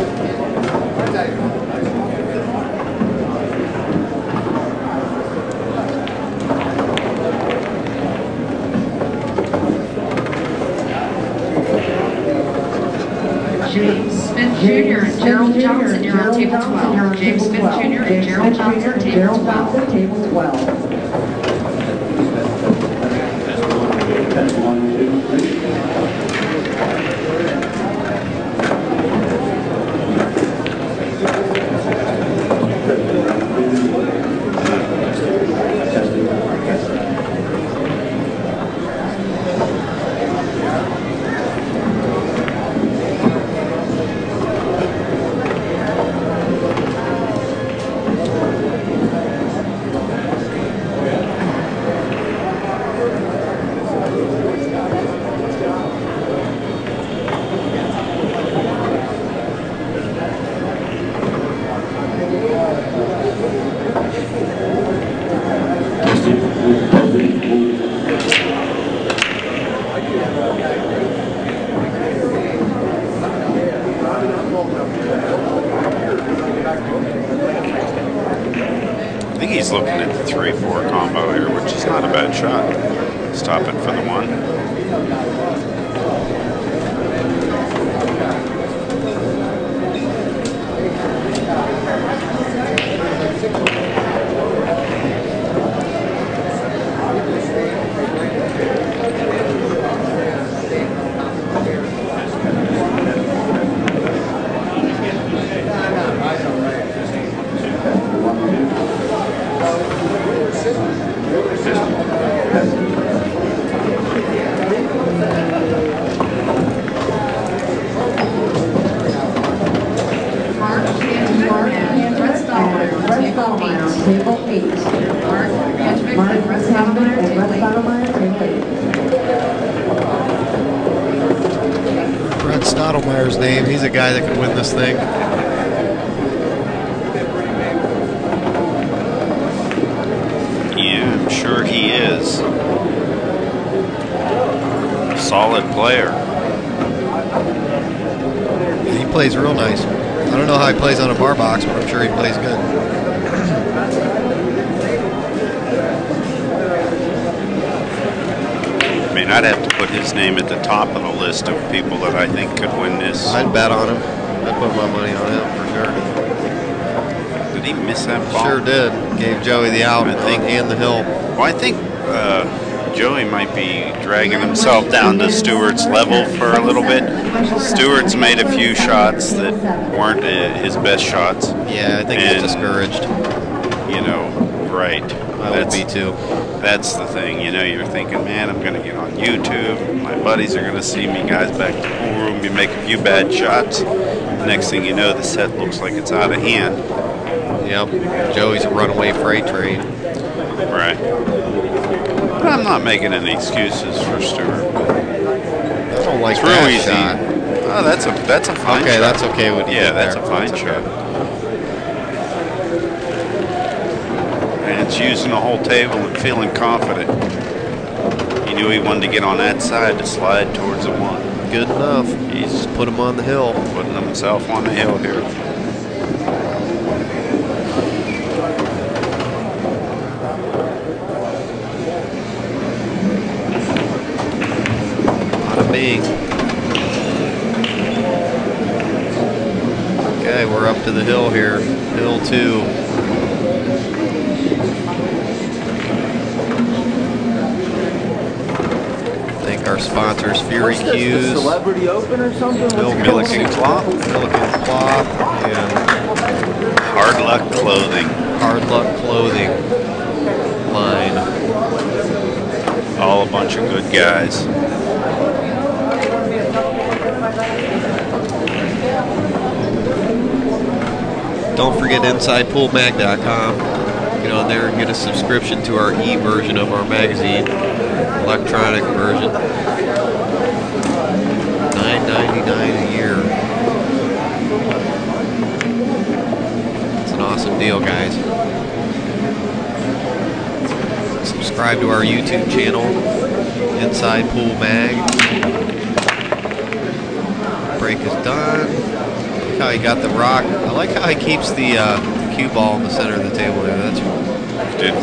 James Smith Jr. and Gerald Johnson, you're on table 12. James Smith Jr. and Gerald Johnson, table 12. Table 12. That's 1, 2, 3. I think he's looking at the 3-4 combo here, which is not a bad shot. Stop it for the 1. Table 8. Mark Stottlemyre and Brett Stottlemyre, table 8. Brett Stottlemyre's name. He's a guy that could win this thing. Yeah, I'm sure he is. Solid player. He plays real nice. I don't know how he plays on a bar box, but I'm sure he plays good. I mean, I'd have to put his name at the top of the list of people that I think could win this. I'd bet on him. I'd put my money on him for sure. Did he miss that ball? Sure did. Gave Joey the out and the hill. Well, I think Joey might be dragging himself down to Stewart's level for a little bit. Stewart's made a few shots that weren't his best shots. Yeah, I think he's discouraged. You know, right. I would be too. That's the thing. You know, you're thinking, man, I'm going to get on YouTube. My buddies are going to see me, guys, back in the pool room. You make a few bad shots. Next thing you know, the set looks like it's out of hand. Yep. Joey's a runaway freight train. Right. But I'm not making any excuses for Stewart. I don't like it's real that easy. shot. Oh, that's a fine okay, shot. that's okay with you. Yeah, that's a fine shot. And it's using the whole table and feeling confident. He knew he wanted to get on that side to slide towards the 1. Good enough. He's put him on the hill. Putting himself on the hill here. Bing. Okay, we're up to the hill here. Hill 2. Thank our sponsors, Fury Cues, Celebrity Open or something? Milliken Cloth, and Hard Luck Clothing. Hard Luck Clothing line. All a bunch of good guys. Don't forget InsidePoolMag.com. Get on there and get a subscription to our e-version of our magazine, electronic version. $9.99 a year. subscribe to our YouTube channel, Inside Pool Mag. Break is done. Look how he got the rock. I like how he keeps the cue ball in the center of the table there. That's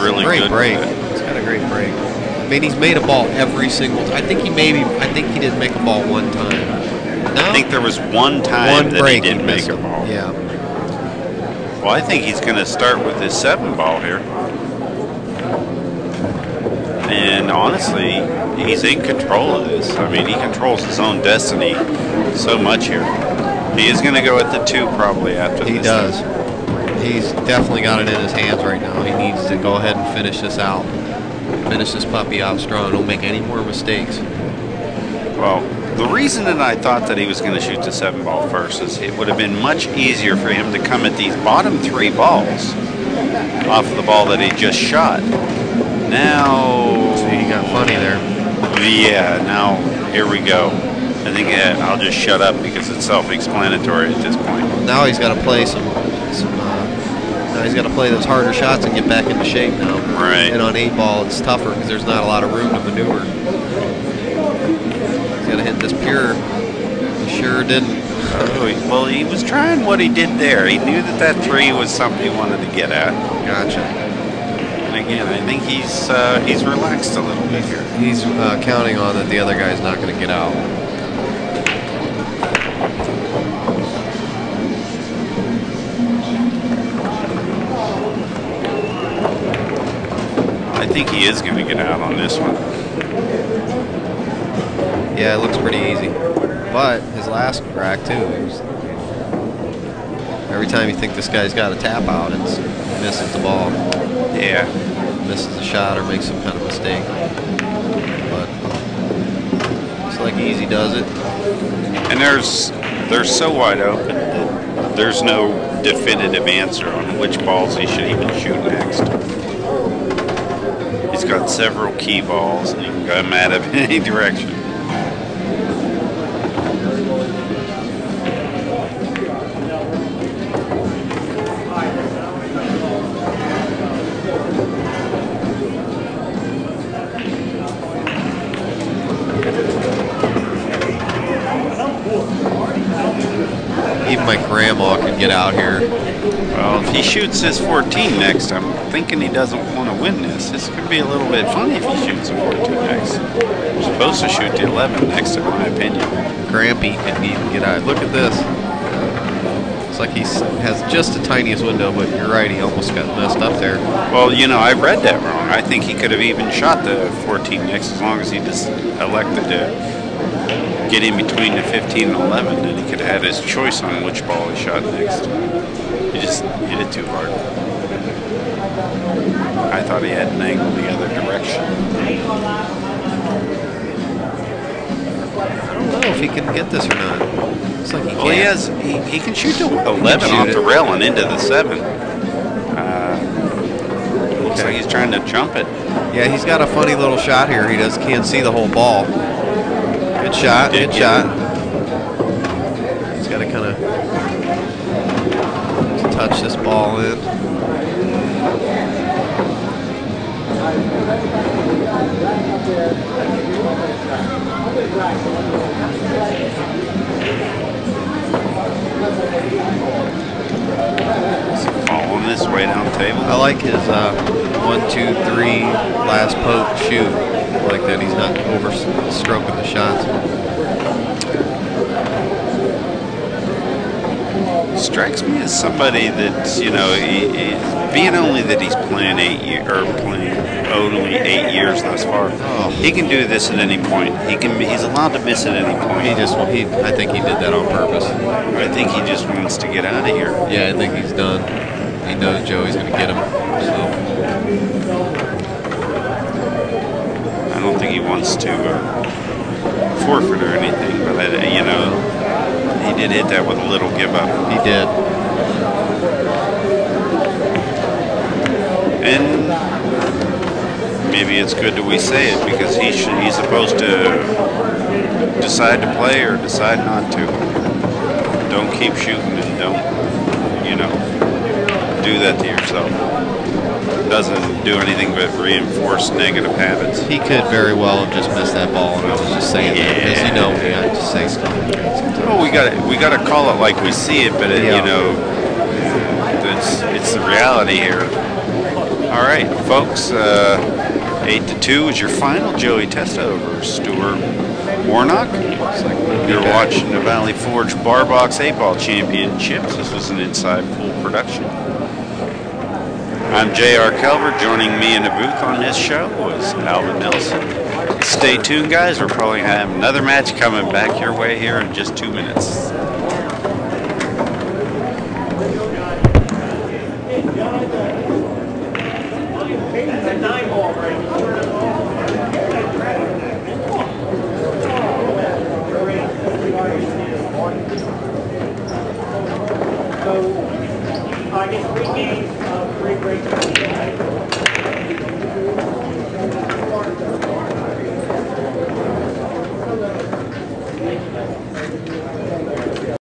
really great good. Break. It's got a great break. I mean, he's made a ball every single time. I think he didn't make a ball one time. No? I think there was one time that he didn't make a ball. Yeah. Well, I think he's going to start with his 7 ball here. And honestly, he's in control of this. I mean, he controls his own destiny so much here. He is going to go at the 2 probably after this. He does. He's definitely got it in his hands right now. He needs to go ahead and finish this out. Finish this puppy out strong. Don't make any more mistakes. Well, the reason that I thought that he was going to shoot the 7 ball first is it would have been much easier for him to come at these bottom 3 balls off of the ball that he just shot. Now... See, he got funny there. Yeah, now here we go. I think I'll just shut up because it's self-explanatory at this point. Now he's got to play now he's got to play those harder shots and get back into shape now. Right. And on 8 ball, it's tougher because there's not a lot of room to maneuver. He's got to hit this pure. He sure didn't. Well, he was trying what he did there. He knew that 3 was something he wanted to get at. Gotcha. And again, I think he's relaxed a little bit here. He's counting on that the other guy's not going to get out. I think he is going to get out on this one. Yeah, it looks pretty easy. But his last rack, too, every time you think this guy's got a tap out, he misses the ball. Yeah. Misses the shot or makes some kind of mistake. But looks like easy does it. And they're so wide open that there's no definitive answer on which balls he should even shoot next. He's got several key balls and he can go mad at any direction. Even my grandma can get out here. Well, if he shoots his 14 next, I'm thinking he doesn't want to win this. This could be a little bit funny if he shoots a 14 next. He's supposed to shoot the 11 next, in my opinion. Grampy can even get out. Look at this. Looks like he has just the tiniest window, but you're right, he almost got messed up there. Well, you know, I read that wrong. I think he could have even shot the 14 next as long as he just elected to get in between the 15 and 11, and he could have had his choice on which ball he shot next. He just hit it too hard. I thought he had an angle the other direction. I don't know if he can get this or not. Looks like he can. Well, he can shoot the 11 off the rail and into the 7. Looks like he's trying to jump it. Yeah, he's got a funny little shot here. He can't see the whole ball. Good shot, good shot. He's got to kind of touch this ball in. Following this way down the table. I like his 1, 2, 3 last poke shoot. I like that he's not overstroking the shots. Strikes me as somebody that, you know, being only that he's playing 8 years or playing only 8 years thus far. Oh. He can do this at any point. He's allowed to miss at any point. I think he did that on purpose. I think he just wants to get out of here. Yeah, I think he's done. He knows Joey's going to get him. So. I don't think he wants to forfeit or anything, but you know, he did hit that with a little give up. He did. And maybe it's good that we say it because he's supposed to decide to play or decide not to. Don't keep shooting and don't, you know, do that to yourself. doesn't do anything but reinforce negative habits. He could very well have just missed that ball, and I was just saying that because you know me, I just say stuff. Well, we got to call it like we see it, but you know, it's the reality here. All right, folks, 8-2 is your final. Joey Testa over Stewart Warnock. You're watching the Valley Forge Bar Box 8-Ball Championships. This was an inside pool production. I'm J.R. Kelver. Joining me in the booth on this show was Alvin Nelson. Stay tuned, guys. We're probably going to have another match coming back your way here in just 2 minutes. I guess 3 games, 3 breaks.